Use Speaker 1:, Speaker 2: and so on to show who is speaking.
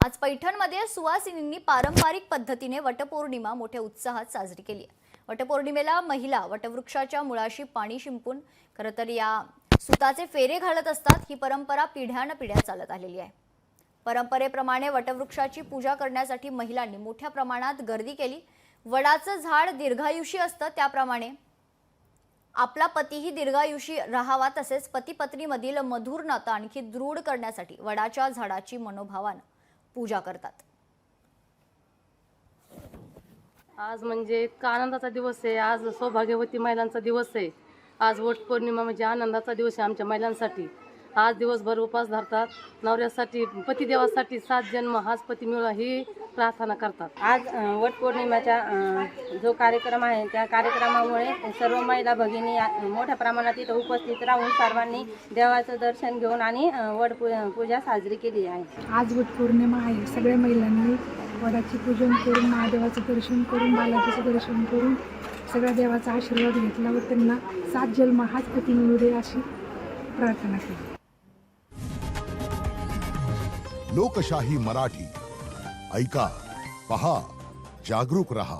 Speaker 1: आज पैठणमध्ये सुवासिनींनी पारंपरिक पद्धतीने वटपौर्णिमा मोठ्या उत्साहात साजरी केली आहे। वटपौर्णिमेला महिला वटवृक्षाच्या मुळाशी पाणी शिंपून खरं तर या सुताचे फेरे घालत असतात। ही परंपरा पिढ्यानपिढ्या चालत आलेली आहे। परंपरेप्रमाणे वटवृक्षाची पूजा करण्यासाठी महिलांनी मोठ्या प्रमाणात गर्दी केली। वडाचं झाड दीर्घायुषी असतं, त्याप्रमाणे आपला पतीही दीर्घायुषी राहावा, तसेच पती पत्नीमधील मधुर नातं आणखी दृढ करण्यासाठी वडाच्या झाडाची मनोभावानं पूजा करतात।
Speaker 2: आज म्हणजे इतका आनंदाचा दिवस आहे। आज सौभाग्यवती महिलांचा दिवस आहे। आज वटपौर्णिमा म्हणजे आनंदाचा दिवस आहे आमच्या महिलांसाठी। आज दिवसभर उपवास धरतात, नवऱ्यासाठी पतिदेवासाठी 7 जन्म हाच पती मिळो ही प्रार्थना करतात।
Speaker 3: आज वटपौर्णिमेचा जो कार्यक्रम आहे त्या कार्यक्रमामुळे सर्व महिला भगिनी मोठ्या प्रमाणात इथं उपस्थित राहून सर्वांनी देवाचं दर्शन घेऊन आणि पूजा साजरी केली आहे।
Speaker 4: आज वटपौर्णिमा आहे। सगळ्या महिलांनी वडाचे पूजन करून महादेवाचं दर्शन करून बालाजीचं दर्शन करून सगळ्या देवाचा आशीर्वाद घेतला व त्यांना 7 जन्म हाच पती मिळू दे अशी प्रार्थना केली।
Speaker 5: लोकशाही मराठी ऐका, पहा, जागरूक रहा।